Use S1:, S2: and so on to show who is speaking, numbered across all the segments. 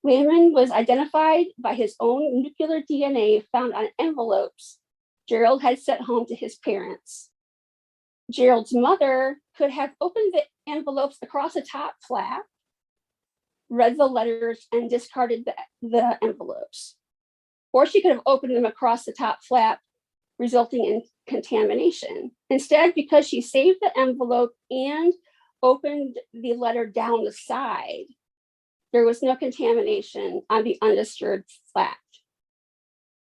S1: Lehman was identified by his own nuclear DNA found on envelopes Gerald had sent home to his parents. Gerald's mother could have opened the envelopes across the top flap, read the letters, and discarded the envelopes. Or she could have opened them across the top flap, resulting in contamination. Instead, because she saved the envelope and opened the letter down the side, there was no contamination on the undisturbed flap.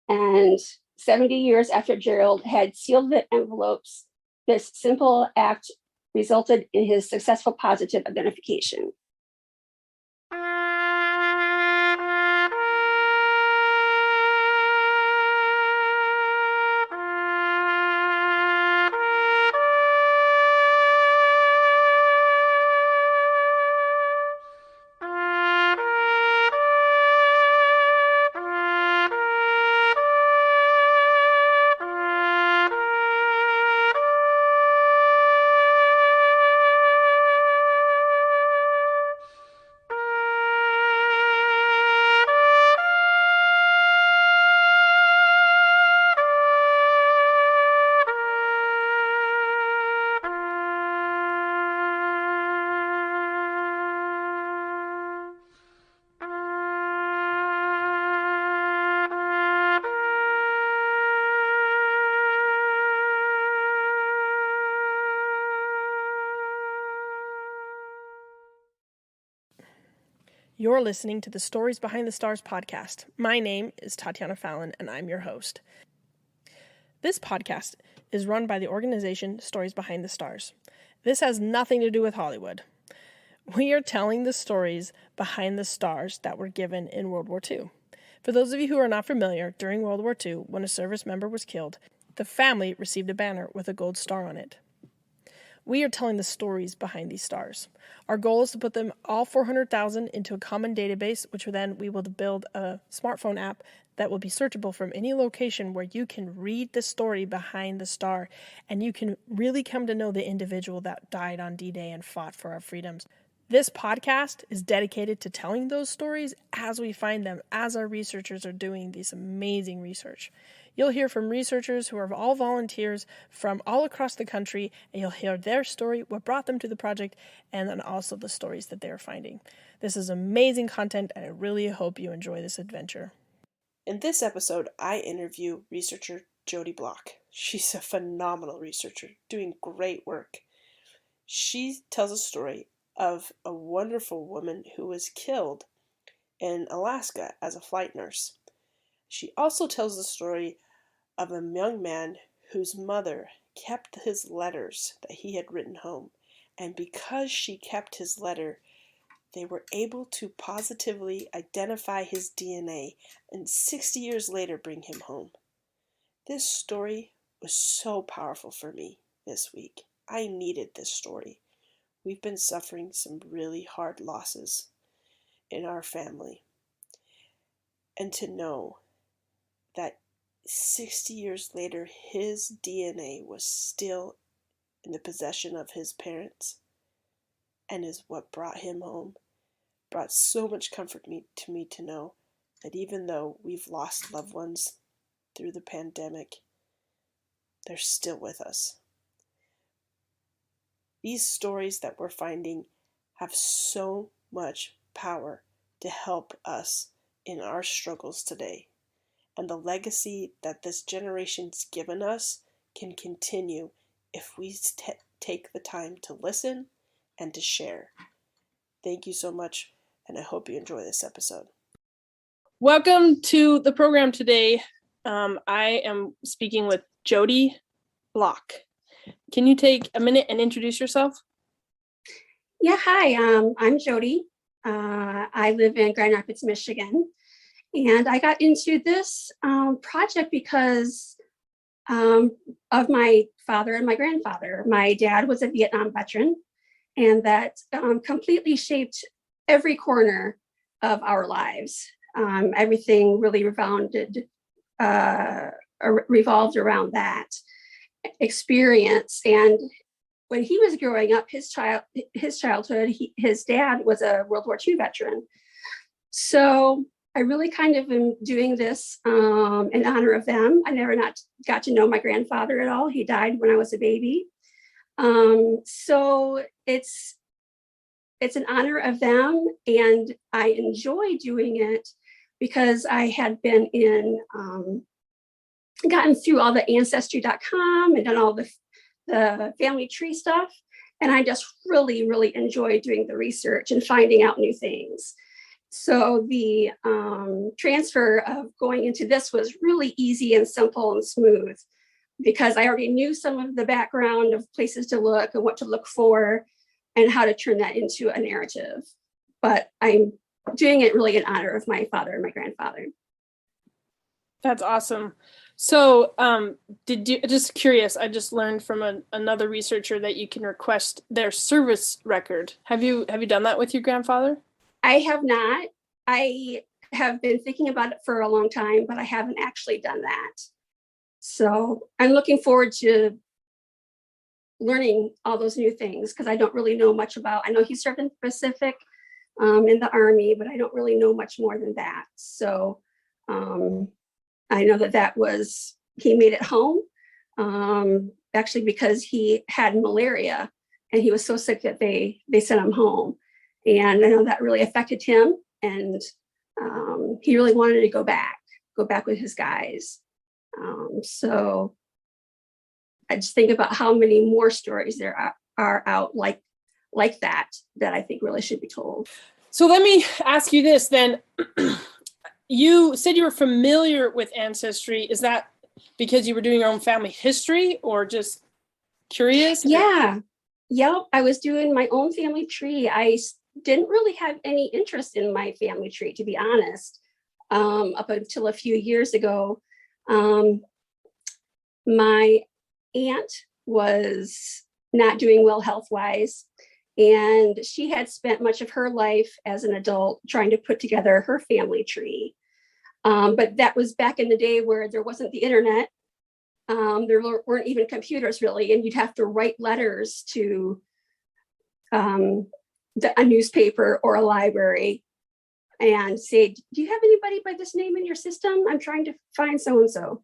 S1: And 70 years after Gerald had sealed the envelopes, this simple act resulted in his successful positive identification.
S2: You're listening to the Stories Behind the Stars podcast. My name is Tatiana Fallon, and I'm your host. This podcast is run by the organization Stories Behind the Stars. This has nothing to do with Hollywood. We are telling the stories behind the stars that were given in World War II. For those of you who are not familiar, during World War II, when a service member was killed, the family received a banner with a gold star on it. We are telling the stories behind these stars. Our goal is to put them all 400,000 into a common database, which then we will build a smartphone app that will be searchable from any location where you can read the story behind the star and you can really come to know the individual that died on D-Day and fought for our freedoms. This podcast is dedicated to telling those stories as we find them, as our researchers are doing this amazing research. You'll hear from researchers who are all volunteers from all across the country, and you'll hear their story, what brought them to the project, and then also the stories that they're finding. This is amazing content, and I really hope you enjoy this adventure. In this episode, I interview researcher Jodi Block. She's a phenomenal researcher, doing great work. She tells a story of a wonderful woman who was killed in Alaska as a flight nurse. She also tells the story of a young man whose mother kept his letters that he had written home. And because she kept his letter, they were able to positively identify his DNA and 60 years later bring him home. This story was so powerful for me this week. I needed this story. We've been suffering some really hard losses in our family. And to know that 60 years later, his DNA was still in the possession of his parents and is what brought him home, brought so much comfort to me to know that even though we've lost loved ones through the pandemic, they're still with us. These stories that we're finding have so much power to help us in our struggles today. And the legacy that this generation's given us can continue if we take the time to listen and to share. Thank you so much, and I hope you enjoy this episode. Welcome to the program today. I am speaking with Jodi Block. Can you take a minute and introduce yourself?
S1: Yeah, hi, I'm Jodi. I live in Grand Rapids, Michigan. And I got into this project because of my father and my grandfather. My dad was a Vietnam veteran, and that completely shaped every corner of our lives. Everything really revolved around that experience. And when he was growing up, his childhood, his dad was a World War II veteran. So I really kind of am doing this in honor of them. I never not got to know my grandfather at all. He died when I was a baby. So it's in honor of them, and I enjoy doing it because I had been gotten through all the ancestry.com and done all the family tree stuff. And I just really, really enjoy doing the research and finding out new things. So the transfer of going into this was really easy and simple and smooth because I already knew some of the background of places to look and what to look for and how to turn that into a narrative. But I'm doing it really in honor of my father and my grandfather.
S2: That's awesome. So did you, just curious, I just learned from another researcher that you can request their service record. Have you done that with your grandfather?
S1: I have not. I have been thinking about it for a long time, but I haven't actually done that. So I'm looking forward to learning all those new things because I don't really know much about. I know he served in the Pacific in the Army, but I don't really know much more than that. So I know that was, he made it home actually because he had malaria and he was so sick that they sent him home. And I know that really affected him, and he really wanted to go back with his guys. So I just think about how many more stories there are out like that I think really should be told.
S2: So let me ask you this then. You said you were familiar with Ancestry. Is that because you were doing your own family history or just curious?
S1: Yeah. Yep. I was doing my own family tree. I didn't really have any interest in my family tree, to be honest, up until a few years ago. My aunt was not doing well health-wise, and she had spent much of her life as an adult trying to put together her family tree. But that was back in the day where there wasn't the internet. There weren't even computers really, and you'd have to write letters to a newspaper or a library and say, do you have anybody by this name in your system? I'm trying to find so-and-so.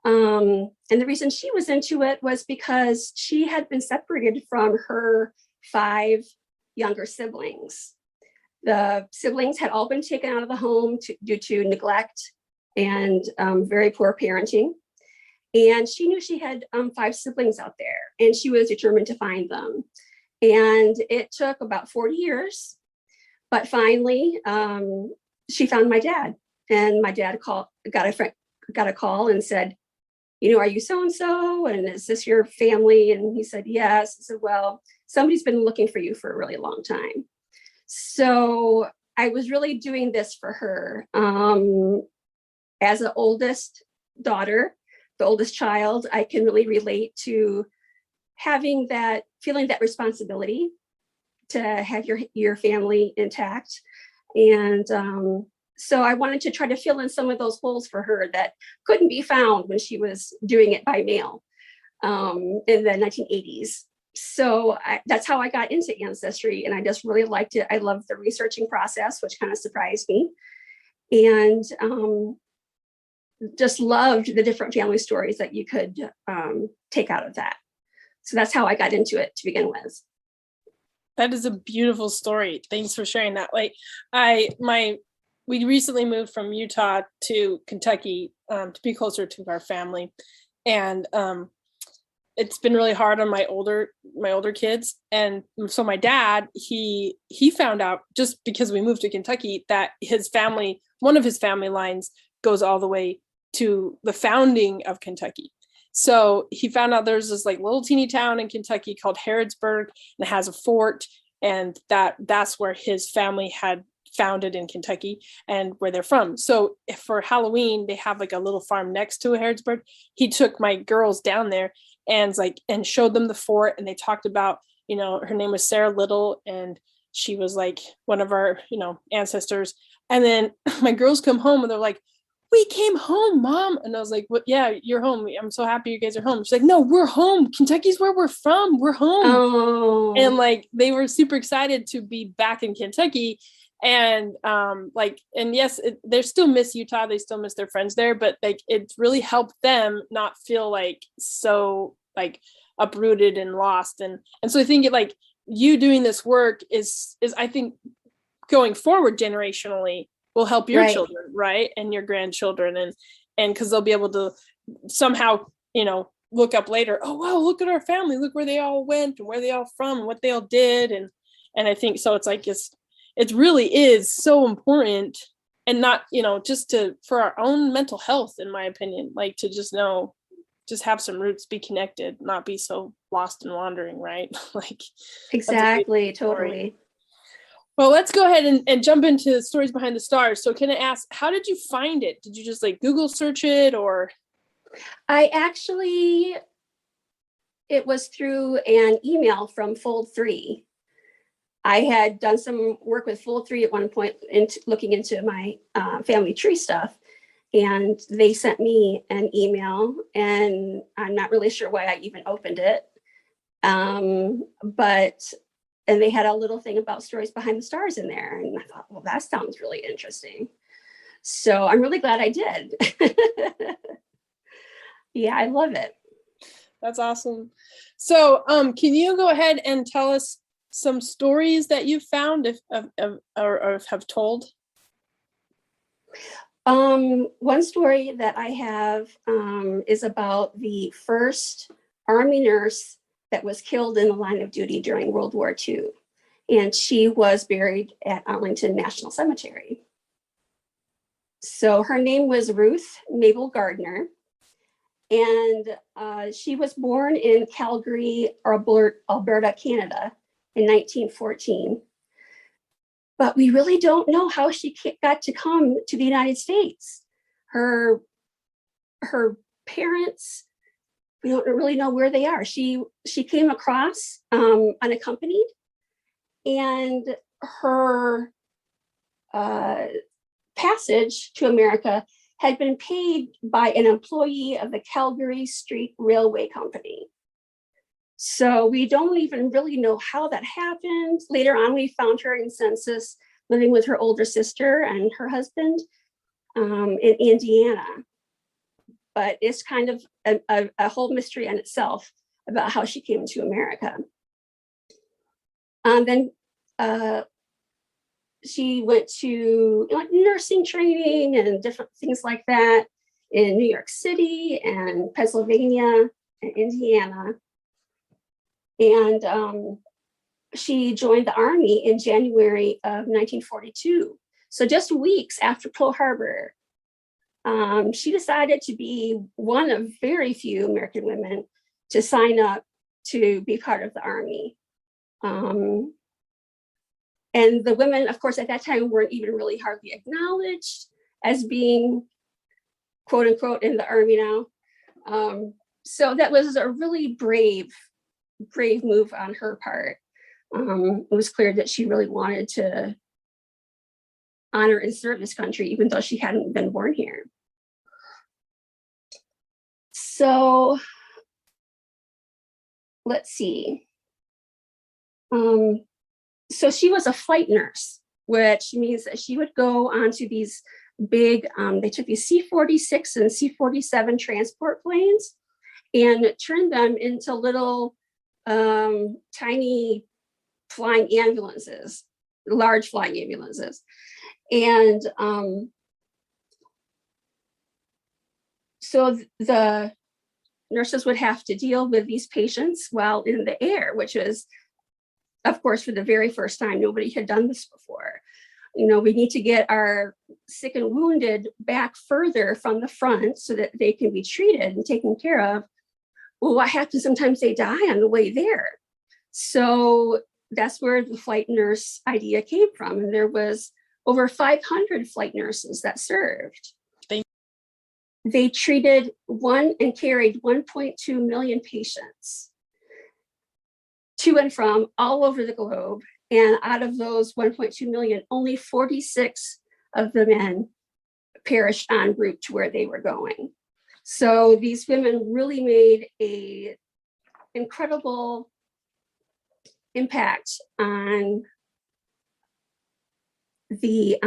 S1: And the reason she was into it was because she had been separated from her 5 younger siblings. The siblings had all been taken out of the home due to neglect and very poor parenting. And she knew she had 5 siblings out there, and she was determined to find them. And it took about 40 years, but finally she found my dad, and my dad got a call and said, are you so-and-so? And is this your family? And he said, yes. I said, well, somebody's been looking for you for a really long time. So I was really doing this for her. As an oldest daughter, the oldest child, I can really relate to having that, feeling that responsibility to have your family intact. And so I wanted to try to fill in some of those holes for her that couldn't be found when she was doing it by mail in the 1980s. So that's how I got into Ancestry, and I just really liked it. I loved the researching process, which kind of surprised me, and just loved the different family stories that you could take out of that. So that's how I got into it to begin with.
S2: That is a beautiful story. Thanks for sharing that. We recently moved from Utah to Kentucky to be closer to our family, and it's been really hard on my older kids. And so my dad, he found out just because we moved to Kentucky that his family, one of his family lines goes all the way to the founding of Kentucky. So he found out there's this little teeny town in Kentucky called Harrodsburg, and it has a fort, and that's where his family had founded in Kentucky and where they're from. So for Halloween, they have a little farm next to Harrodsburg. He took my girls down there and showed them the fort, and they talked about, her name was Sarah Little, and she was one of our, ancestors. And then my girls come home and they're like, we came home, Mom. And I was like, well, yeah, you're home. I'm so happy you guys are home. She's like, no, we're home. Kentucky's where we're from. We're home.
S1: Oh.
S2: And they were super excited to be back in Kentucky. And like, and yes, they still miss Utah, they still miss their friends there, but like it's really helped them not feel like so like uprooted and lost. And so I think like you doing this work is I think going forward generationally will help your
S1: Right.
S2: children, right, and your grandchildren, and because they'll be able to somehow, you know, look up later, oh wow, look at our family, look where they all went and where they all from and what they all did. And I think so it's like it really is so important, and not, you know, just to for our own mental health, in my opinion, like to just know, just have some roots, be connected, not be so lost and wandering, right? Like
S1: Exactly. Totally.
S2: well, let's go ahead and jump into Stories Behind the Stars. So can I ask, how did you find it? Did you just like Google search it, or?
S1: I actually, it was through an email from Fold 3. I had done some work with Fold 3 at one point, looking into my family tree stuff. And they sent me an email, and I'm not really sure why I even opened it. And they had a little thing about Stories Behind the Stars in there. And I thought, well, that sounds really interesting. So I'm really glad I did. Yeah, I love it.
S2: That's awesome. So can you go ahead and tell us some stories that you've found or have told?
S1: One story that I have is about the first Army nurse that was killed in the line of duty during World War II. And she was buried at Arlington National Cemetery. So her name was Ruth Mabel Gardiner. And she was born in Calgary, Alberta, Canada in 1914. But we really don't know how she got to come to the United States. Her parents, we don't really know where they are. She came across unaccompanied, and her passage to America had been paid by an employee of the Calgary Street Railway Company. So we don't even really know how that happened. Later on, we found her in census living with her older sister and her husband in Indiana. But it's kind of a whole mystery in itself about how she came to America. Then she went to nursing training and different things like that in New York City and Pennsylvania and Indiana. And she joined the Army in January of 1942. So just weeks after Pearl Harbor, she decided to be one of very few American women to sign up to be part of the Army. And the women, of course, at that time weren't even really hardly acknowledged as being, quote unquote, in the Army now. So that was a really brave move on her part. It was clear that she really wanted to honor and serve this country, even though she hadn't been born here. So let's see. So she was a flight nurse, which means that she would go onto these big, they took these C-46 and C-47 transport planes and turned them into little tiny flying ambulances, large flying ambulances. And so the nurses would have to deal with these patients while in the air, which was, of course, for the very first time. Nobody had done this before. You know, we need to get our sick and wounded back further from the front so that they can be treated and taken care of. Well, what happens? Sometimes they die on the way there. So that's where the flight nurse idea came from. And there was over 500 flight nurses that served. They treated and carried 1.2 million patients to and from all over the globe. And out of those 1.2 million, only 46 of the men perished en route to where they were going. So these women really made an incredible impact on the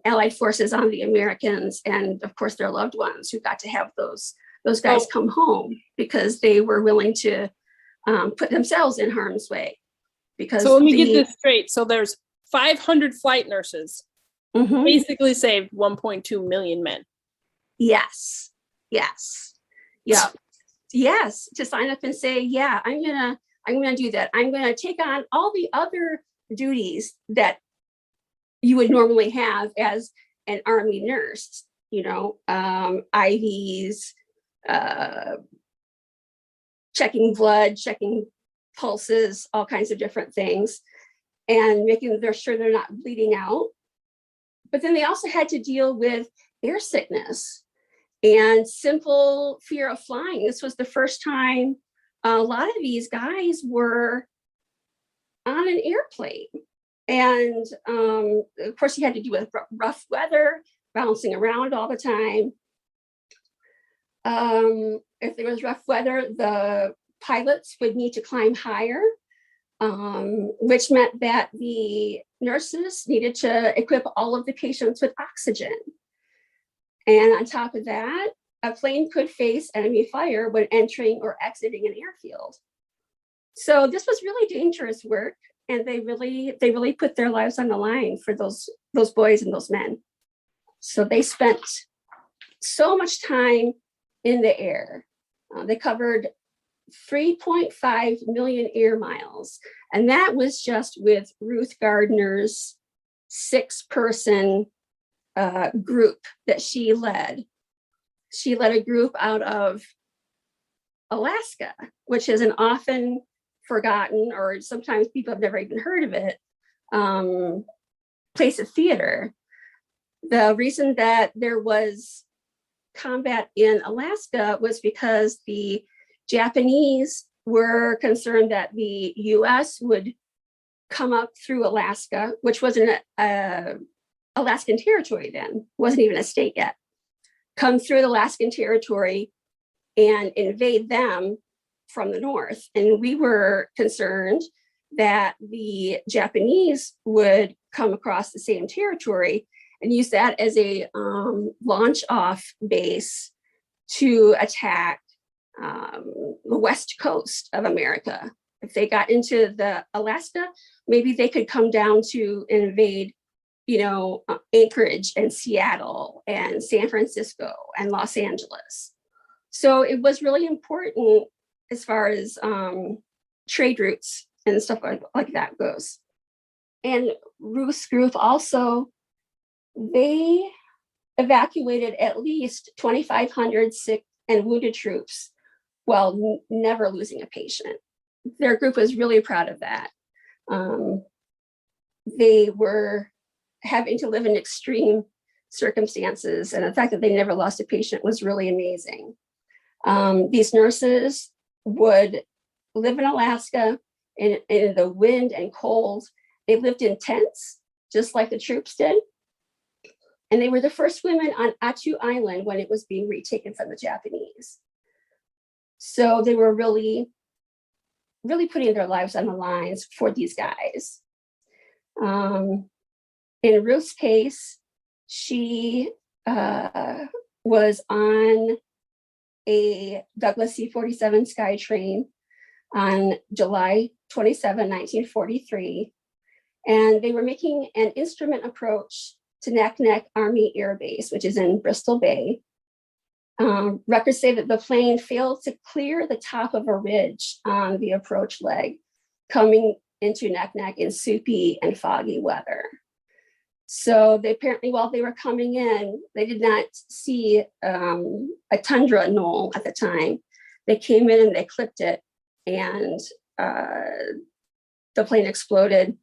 S1: Allied forces on the Americans, and of course their loved ones who got to have those guys come home because they were willing to put themselves in harm's way. Because
S2: so let me get this straight. So there's 500 flight nurses basically saved 1.2 million men.
S1: Yes. Yeah. Yes. To sign up and say, yeah, I'm gonna do that. I'm gonna take on all the other duties that you would normally have as an Army nurse, IVs, checking blood, checking pulses, all kinds of different things, and making sure they're not bleeding out. But then they also had to deal with air sickness and simple fear of flying. This was the first time a lot of these guys were on an airplane. And of course, you had to deal with rough weather, bouncing around all the time. If there was rough weather, the pilots would need to climb higher, which meant that the nurses needed to equip all of the patients with oxygen. And on top of that, a plane could face enemy fire when entering or exiting an airfield. So this was really dangerous work, and they really put their lives on the line for those boys and those men. So they spent so much time in the air. They covered 3.5 million air miles, and that was just with Ruth Gardiner's 6-person group that she led. She led a group out of Alaska, which is an often forgotten, or sometimes people have never even heard of it, place of theater. The reason that there was combat in Alaska was because the Japanese were concerned that the US would come up through Alaska, which was an Alaskan territory then, wasn't even a state yet, come through the Alaskan territory and invade them from the north. And we were concerned that the Japanese would come across the same territory and use that as a launch off base to attack the west coast of America. If they got into the Alaska, maybe they could come down to invade Anchorage and Seattle and San Francisco and Los Angeles. So it was really important as far as trade routes and stuff like that goes. And Ruth's group also, they evacuated at least 2,500 sick and wounded troops while never losing a patient. Their group was really proud of that. They were having to live in extreme circumstances, and the fact that they never lost a patient was really amazing. These nurses would live in Alaska in the wind and cold. They lived in tents, just like the troops did. And they were the first women on Attu Island when it was being retaken from the Japanese. So they were really, really putting their lives on the lines for these guys. In Ruth's case, she was on a Douglas C-47 Skytrain on July 27, 1943, and they were making an instrument approach to Naknek Army Air Base, which is in Bristol Bay. Records say that the plane failed to clear the top of a ridge on the approach leg, coming into Naknek in soupy and foggy weather. So they apparently, while they were coming in, they did not see a tundra knoll at the time. They came in and they clipped it, and the plane exploded,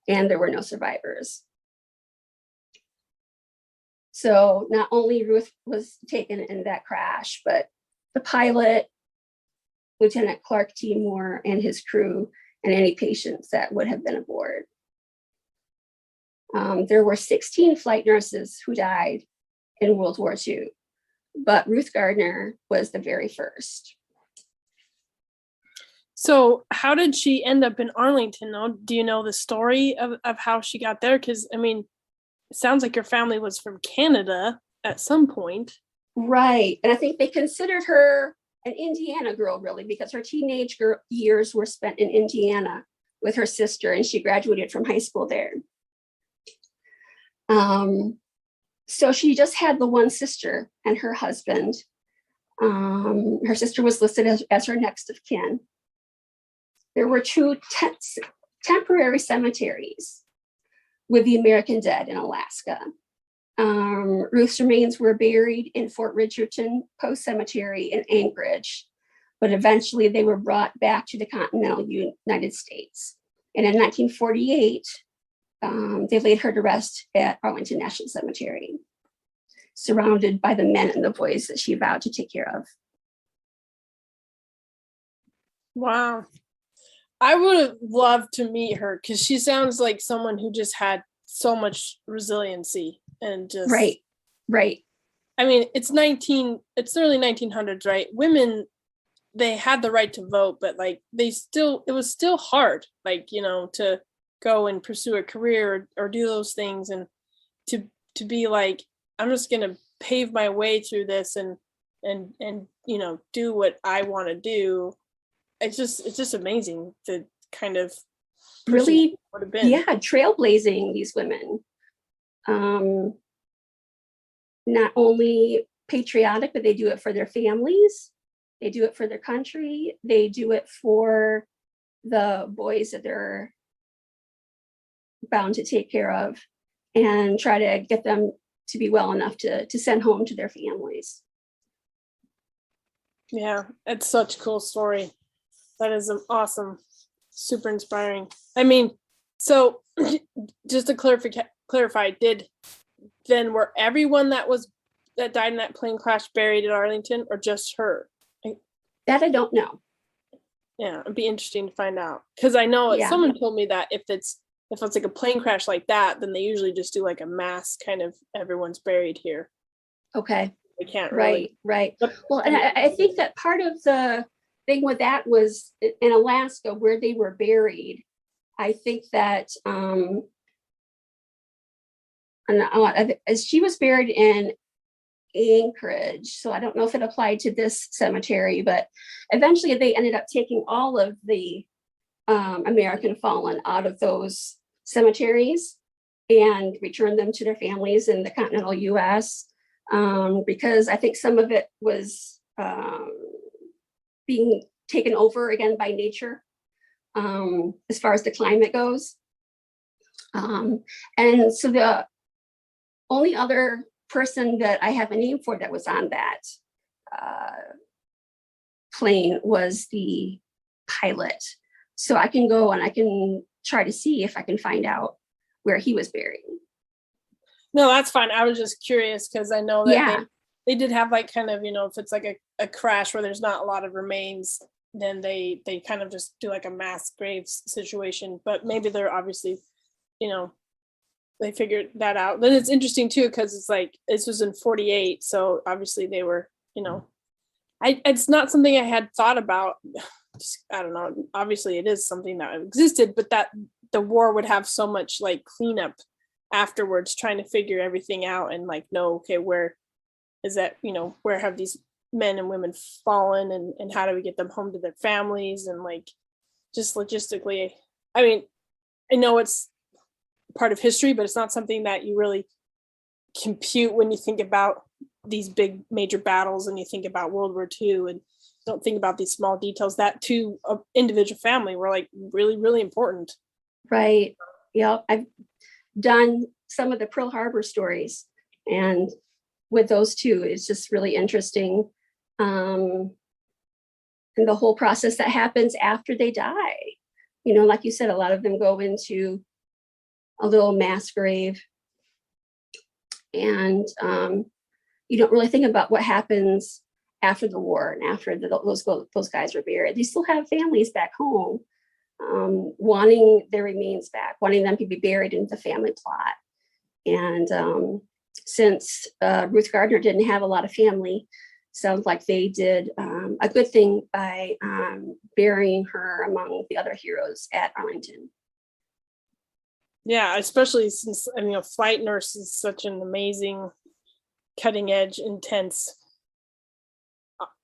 S1: and there were no survivors. So not only Ruth was taken in that crash, but the pilot, Lieutenant Clark T. Moore, and his crew, and any patients that would have been aboard. There were 16 flight nurses who died in World War II, but Ruth Gardiner was the very first.
S2: So how did she end up in Arlington? Do you know the story of how she got there? Because, I mean, it sounds like your family was from Canada at some point.
S1: Right. And I think they considered her an Indiana girl, really, because her teenage years were spent in Indiana with her sister, and she graduated from high school there. So she just had the one sister and her husband. Her sister was listed as her next of kin. There were two temporary cemeteries with the American dead in Alaska. Ruth's remains were buried in Fort Richardson Post Cemetery in Anchorage, but eventually they were brought back to the continental United States. And in 1948, they laid her to rest at Arlington National Cemetery, surrounded by the men and the boys that she vowed to take care of.
S2: Wow. I would have loved to meet her because she sounds like someone who just had so much resiliency and just
S1: right.
S2: I mean, it's the early 1900s, right? Women, they had the right to vote, but like it was still hard, like, to go and pursue a career or do those things, and to be like, I'm just gonna pave my way through this and do what I want to do. It's just amazing to kind of
S1: really
S2: would have been.
S1: Yeah, trailblazing these women. Not only patriotic, but they do it for their families, they do it for their country, they do it for the boys that they're bound to take care of, and try to get them to be well enough to send home to their families.
S2: Yeah, it's such a cool story. That is awesome. Super inspiring. I mean, so just to clarify, were everyone that died in that plane crash buried in Arlington, or just her?
S1: That I don't know.
S2: Yeah, it'd be interesting to find out, because I know someone told me that if it's like a plane crash like that, then they usually just do like a mass kind of everyone's buried here.
S1: Okay.
S2: They can't really.
S1: Right. Well, and I think that part of the thing with that was in Alaska where they were buried. I think that as she was buried in Anchorage, so I don't know if it applied to this cemetery, but eventually they ended up taking all of the American fallen out of those cemeteries and returned them to their families in the continental US, because I think some of it was being taken over again by nature, as far as the climate goes. And so the only other person that I have a name for that was on that plane was the pilot. So I can go and I can try to see if I can find out where he was buried.
S2: No, that's fine. I was just curious because I know that they did have like kind of, if it's like a crash where there's not a lot of remains, then they kind of just do like a mass graves situation. But maybe they're obviously, they figured that out. Then it's interesting too, because it's like this was in 48, so obviously they were, it's not something I had thought about. I don't know. Obviously, it is something that existed, but that the war would have so much like cleanup afterwards, trying to figure everything out and like know, okay, where is that? Where have these men and women fallen, and how do we get them home to their families, and like just logistically. I mean, I know it's part of history, but it's not something that you really compute when you think about these big major battles and you think about World War II, and don't think about these small details that to an individual family were like really, really important.
S1: Right. Yeah. I've done some of the Pearl Harbor stories, and with those two, it's just really interesting. And the whole process that happens after they die, like you said, a lot of them go into a little mass grave, and you don't really think about what happens after the war and after those guys were buried. They still have families back home, wanting their remains back, wanting them to be buried in the family plot. And since Ruth Gardiner didn't have a lot of family, sounds like they did a good thing by burying her among the other heroes at Arlington.
S2: Yeah, especially since, I mean, a flight nurse is such an amazing, cutting edge, intense.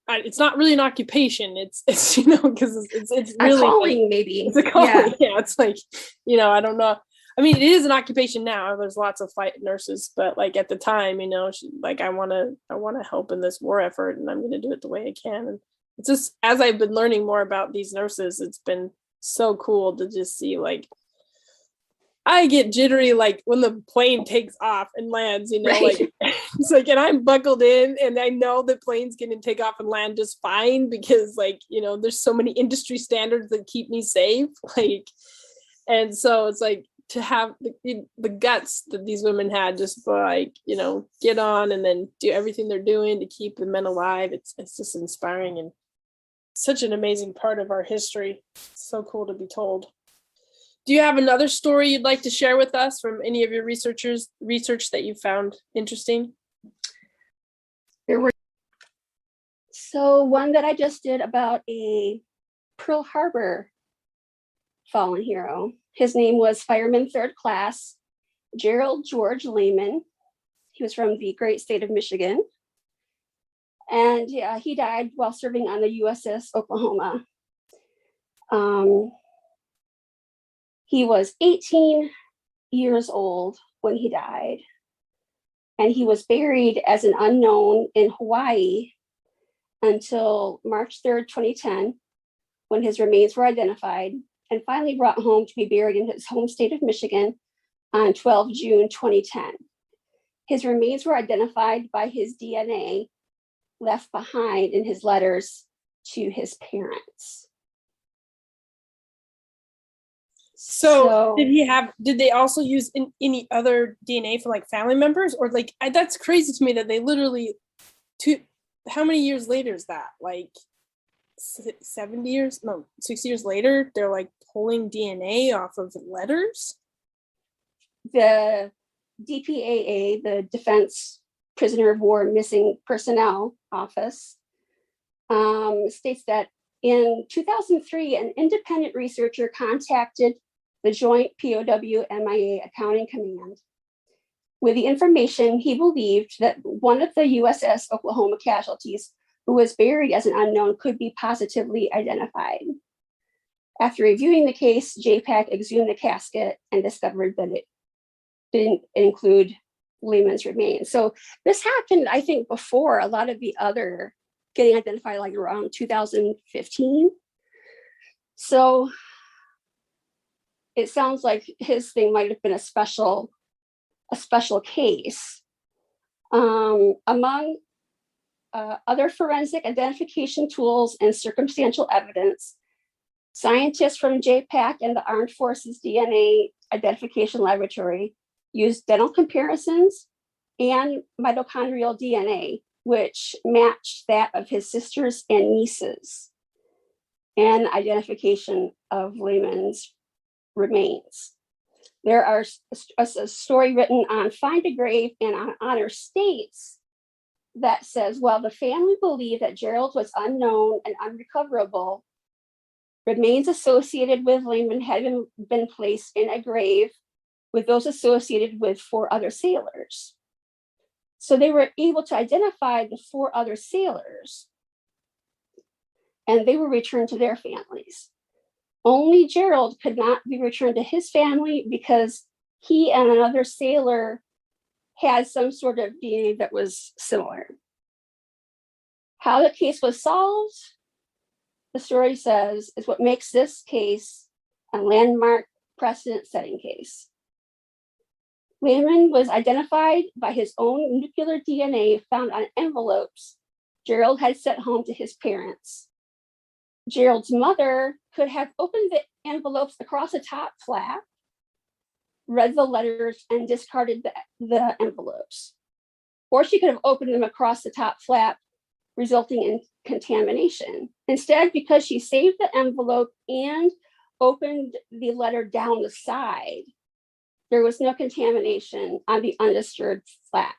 S2: It's not really an occupation. It's because it's
S1: A
S2: really
S1: calling, maybe.
S2: it's a calling. Yeah, it's like, I don't know. I mean, it is an occupation now. There's lots of flight nurses, but like at the time, like I want to help in this war effort, and I'm going to do it the way I can. And it's just, as I've been learning more about these nurses, it's been so cool to just see, like, I get jittery like when the plane takes off and lands,
S1: Right.
S2: like it's like, and I'm buckled in and I know the plane's gonna take off and land just fine because, like, there's so many industry standards that keep me safe. Like, and so it's like to have the guts that these women had, just like, get on and then do everything they're doing to keep the men alive. It's just inspiring and such an amazing part of our history. It's so cool to be told. Do you have another story you'd like to share with us from any of your research that you found interesting?
S1: So one that I just did about a Pearl Harbor fallen hero. His name was Fireman Third Class Gerald George Lehman. He was from the great state of Michigan. And he died while serving on the USS Oklahoma. He was 18 years old when he died, and he was buried as an unknown in Hawaii until March 3rd, 2010, when his remains were identified and finally brought home to be buried in his home state of Michigan on 12 June 2010. His remains were identified by his DNA left behind in his letters to his parents.
S2: So did they also use any other DNA from like family members, or like, that's crazy to me that they literally, how many years later is that? Like 60 years later, they're like pulling DNA off of letters?
S1: The DPAA, the Defense Prisoner of War Missing Personnel Office, states that in 2003, an independent researcher contacted the Joint POW-MIA Accounting Command with the information he believed that one of the USS Oklahoma casualties who was buried as an unknown could be positively identified. After reviewing the case, JPAC exhumed the casket and discovered that it didn't include Lehman's remains. So this happened, I think, before a lot of the other getting identified, like around 2015. So it sounds like his thing might have been a special case. Among other forensic identification tools and circumstantial evidence, scientists from JPAC and the Armed Forces DNA Identification Laboratory used dental comparisons and mitochondrial DNA, which matched that of his sisters and nieces, and identification of Lehman's remains. There are a story written on Find a Grave and on Honor States that says, while the family believed that Gerald was unknown and unrecoverable, remains associated with Lehman had been placed in a grave with those associated with 4 other sailors. So they were able to identify the 4 other sailors, and they were returned to their families. Only Gerald could not be returned to his family because he and another sailor had some sort of DNA that was similar. How the case was solved, the story says, is what makes this case a landmark precedent-setting case. Lehman was identified by his own nuclear DNA found on envelopes Gerald had sent home to his parents. Gerald's mother could have opened the envelopes across the top flap, read the letters, and discarded the envelopes. Or she could have opened them across the top flap, resulting in contamination. Instead, because she saved the envelope and opened the letter down the side, there was no contamination on the undisturbed flap.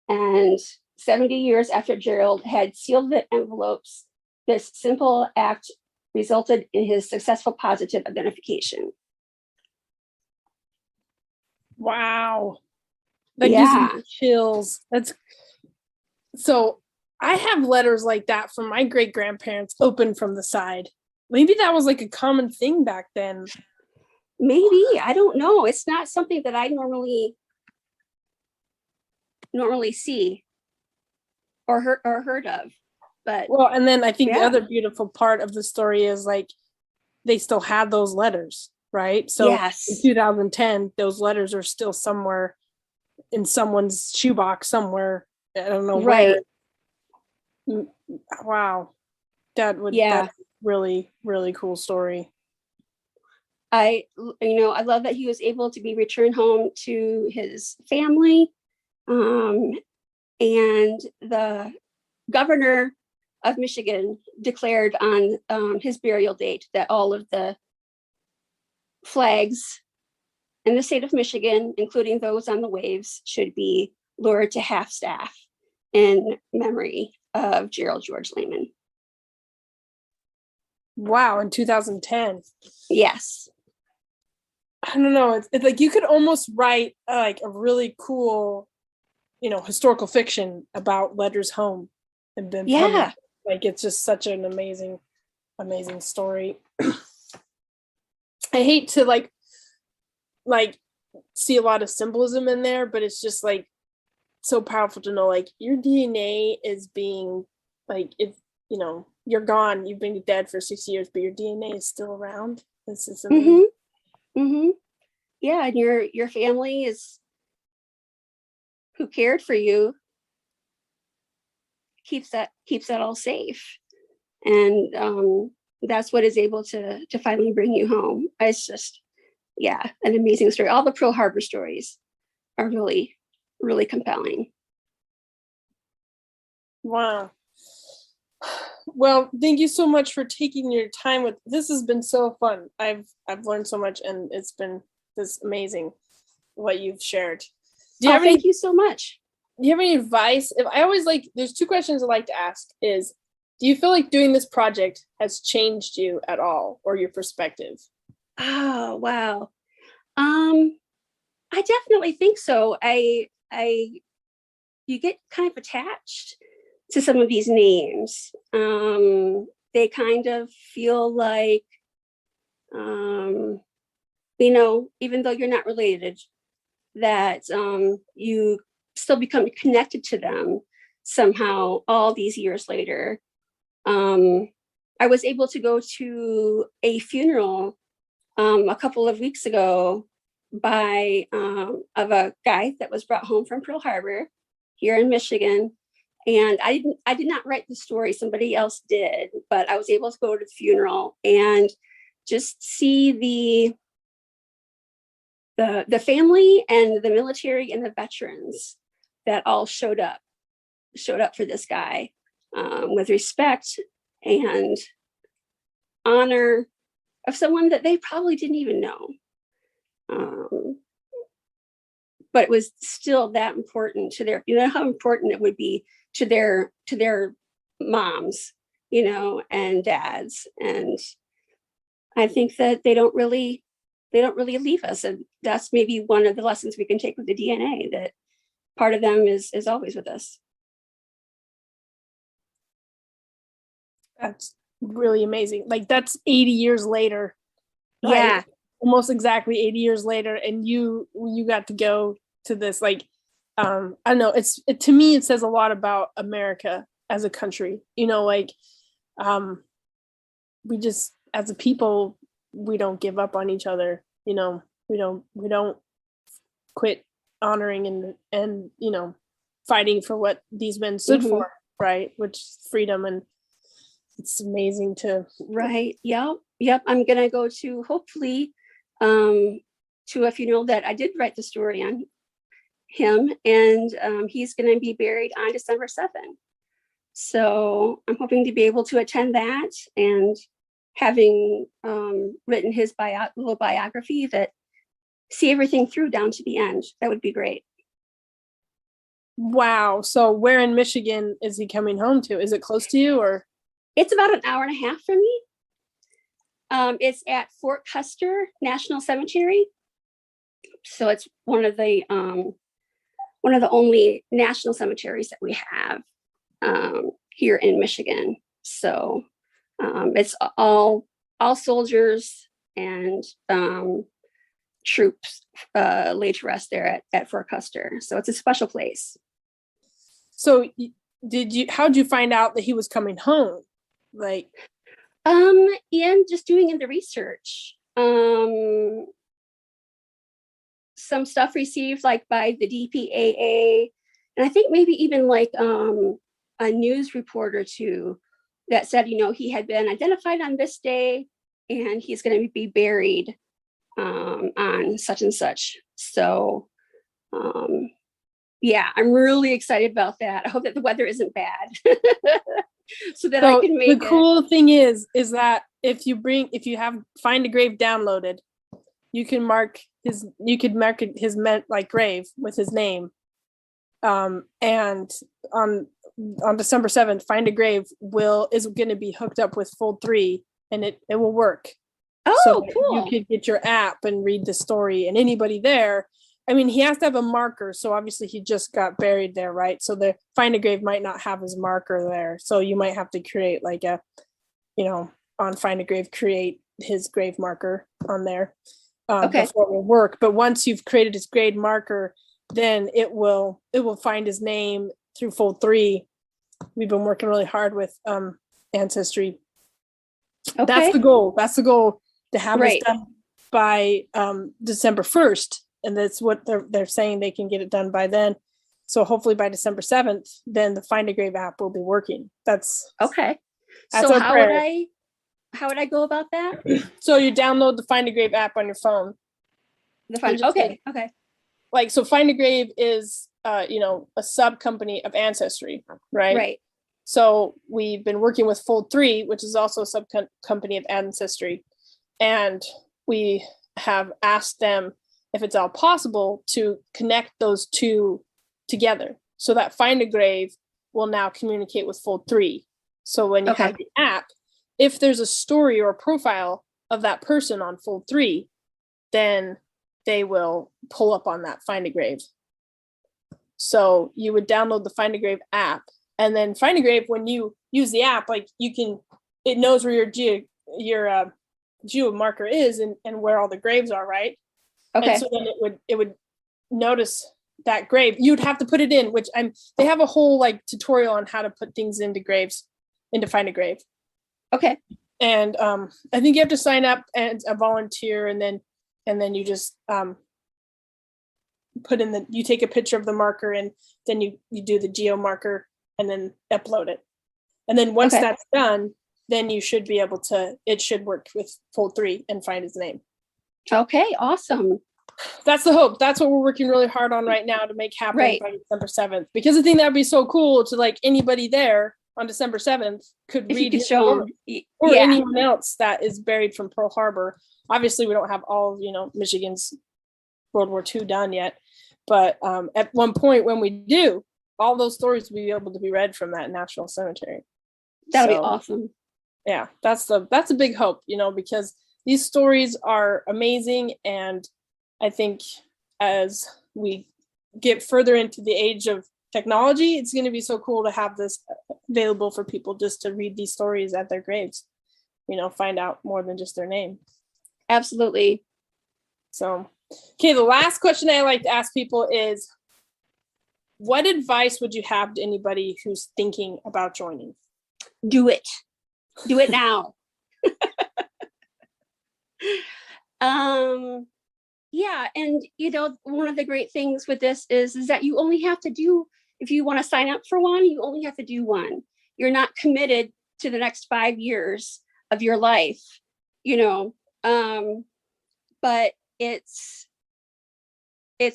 S1: And 70 years after Gerald had sealed the envelopes, this simple act resulted in his successful positive identification.
S3: Wow. That gives
S1: Yeah.
S3: me chills. That's so I have letters like that from my great grandparents open from the side. Maybe that was like a common thing back then.
S1: Maybe, I don't know. It's not something that I normally see or heard of. But
S3: well, and then I think the
S1: yeah.
S3: other beautiful part of the story is like they still had those letters, right? So
S1: Yes.
S3: in 2010, those letters are still somewhere in someone's shoebox somewhere. I don't know
S1: Right.
S3: where. Wow.
S1: Yeah.
S3: That's really, really cool story.
S1: I love that he was able to be returned home to his family. And the governor of Michigan declared on his burial date that all of the flags in the state of Michigan, including those on the waves, should be lowered to half staff in memory of Gerald George Lehman.
S3: Wow, in 2010.
S1: Yes.
S3: I don't know. It's like you could almost write like a really cool, historical fiction about letters home and been published. Like it's just such an amazing, amazing story. I hate to like see a lot of symbolism in there, but it's just like so powerful to know like your DNA is being like if you're gone, you've been dead for 6 years, but your DNA is still around. This is amazing.
S1: Yeah, and your family is who cared for you keeps that all safe, and that's what is able to finally bring you home. It's just an amazing story. All the Pearl Harbor stories are really, really compelling.
S3: Wow. Well, thank you so much for taking your time with this. Has been so fun. I've learned so much, and it's been this amazing what you've shared.
S1: Thank you so much.
S3: Do you have any advice? If I always there's two questions I like to ask is, do you feel like doing this project has changed you at all or your perspective?
S1: Oh, wow. I definitely think so. You get kind of attached to some of these names. They kind of feel like, even though you're not related, that you still become connected to them somehow all these years later. I was able to go to a funeral a couple of weeks ago of a guy that was brought home from Pearl Harbor here in Michigan. And I did not write the story, somebody else did, but I was able to go to the funeral and just see the family and the military and the veterans that all showed up for this guy with respect and honor of someone that they probably didn't even know. But it was still that important to their, how important it would be to their moms, and dads. And I think that they don't really leave us. And that's maybe one of the lessons we can take with the DNA, that part of them is always with us.
S3: That's really amazing. Like that's 80 years later. Right?
S1: Yeah.
S3: Almost exactly 80 years later. And you got to go to this, I don't know. To me, it says a lot about America as a country, we just, as a people, we don't give up on each other. We don't quit honoring and fighting for what these men stood for, right? Which is freedom. And it's amazing to.
S1: Right. Yep. I'm going to go to hopefully to a funeral that I did write the story on him, and he's going to be buried on December 7th. So I'm hoping to be able to attend that, and having written his little biography, that see everything through down to the end. That would be great.
S3: Wow. So where in Michigan is he coming home to? Is it close to you, or?
S1: It's about an hour and a half from me. It's at Fort Custer National Cemetery. So it's one of the only national cemeteries that we have here in Michigan. So it's all soldiers and troops laid to rest there at Fort Custer. So it's a special place.
S3: So how'd you find out that he was coming home? Like,
S1: and just doing in the research. Some stuff received like by the DPAA, and I think maybe even like a news report or two that said, he had been identified on this day and he's going to be buried on such and such. So yeah, I'm really excited about that. I hope that the weather isn't bad so that I can make it.
S3: The cool thing is that if you have Find a Grave downloaded, you can mark his grave with his name. And on December 7th, Find a Grave is going to be hooked up with Fold 3, and it will work.
S1: Oh,
S3: so
S1: cool.
S3: You could get your app and read the story, and anybody there. I mean, he has to have a marker, so obviously he just got buried there, right? So the Find a Grave might not have his marker there, so you might have to create like a, on Find a Grave, create his grave marker on there before it will work. But once you've created his grave marker, then it will find his name through Fold 3. We've been working really hard with Ancestry. Okay. That's the goal to have this done by December 1st. And that's what they're saying, they can get it done by then. So hopefully by December 7th, then the Find a Grave app will be working. That's
S1: okay.
S3: That's
S1: so how would I go about that?
S3: So you download the Find a Grave app on your phone.
S1: Okay.
S3: Like, so Find a Grave is a sub company of Ancestry, right?
S1: Right.
S3: So we've been working with Fold 3, which is also a sub company of Ancestry, and we have asked them if it's all possible to connect those two together, so that Find a Grave will now communicate with Fold 3. So when you have the app, if there's a story or a profile of that person on Fold 3, then they will pull up on that Find a Grave. So you would download the Find a Grave app, and then Find a Grave, when you use the app, like it knows where your geo marker is and where all the graves are, right?
S1: Okay.
S3: And so then it would notice that grave. You'd have to put it in, they have a whole like tutorial on how to put things into Find a Grave.
S1: Okay.
S3: And I think you have to sign up as a volunteer, and then you just you take a picture of the marker, and then you do the geo marker and then upload it. And then once that's done, then you should be able it should work with Fold 3 and find his name.
S1: Okay, awesome.
S3: That's the hope. That's what we're working really hard on right now to make happen by December 7th. Because I think that'd be so cool to, like, anybody there on December 7th could read his story, or anyone else that is buried from Pearl Harbor. Obviously, we don't have all, Michigan's World War II done yet. But at one point when we do, all those stories will be able to be read from that national cemetery.
S1: That'll be awesome.
S3: Yeah, that's a big hope, because these stories are amazing. And I think as we get further into the age of technology, it's going to be so cool to have this available for people just to read these stories at their graves, find out more than just their name.
S1: Absolutely.
S3: So, okay, the last question I like to ask people is, what advice would you have to anybody who's thinking about joining?
S1: Do it. Do it now. Yeah, and one of the great things with this is that you only have to do, if you want to sign up for one, you only have to do one. You're not committed to the next 5 years of your life, but it's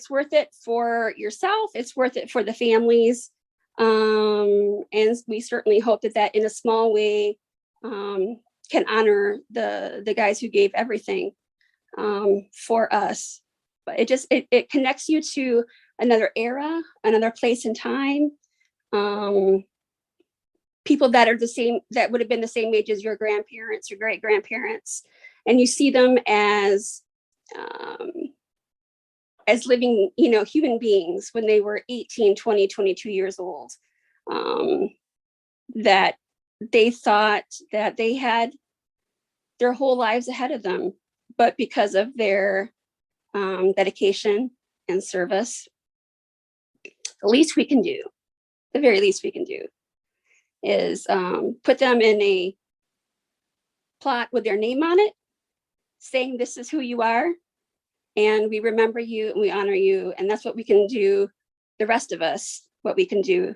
S1: worth it for yourself. It's worth it for the families. And we certainly hope that in a small way can honor the guys who gave everything for us. But it connects you to another era, another place and time. People that are that would have been the same age as your grandparents, your great grandparents, and you see them as as living, human beings when they were 18, 20, 22 years old. That they thought that they had their whole lives ahead of them, but because of their dedication and service, the least we can do, the very least we can do, is put them in a plot with their name on it, saying this is who you are, and we remember you and we honor you. And that's what we can do, the rest of us, what we can do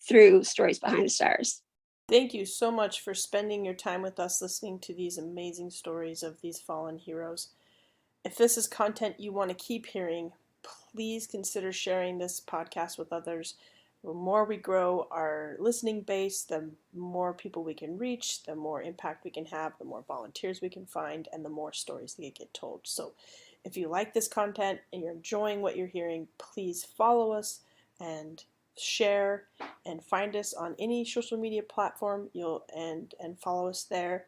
S1: through Stories Behind the Stars.
S2: Thank you so much for spending your time with us listening to these amazing stories of these fallen heroes. If this is content you want to keep hearing, please consider sharing this podcast with others. The more we grow our listening base, the more people we can reach, the more impact we can have, the more volunteers we can find, and the more stories that get told. So if you like this content and you're enjoying what you're hearing, please follow us and share and find us on any social media platform and follow us there.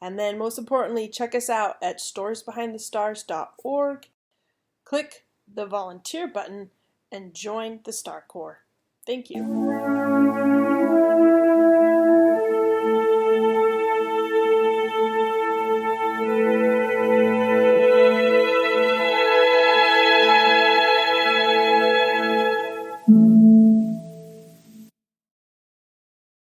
S2: And then most importantly, check us out at storiesbehindthestars.org. Click the volunteer button and join the Star Corps. Thank you.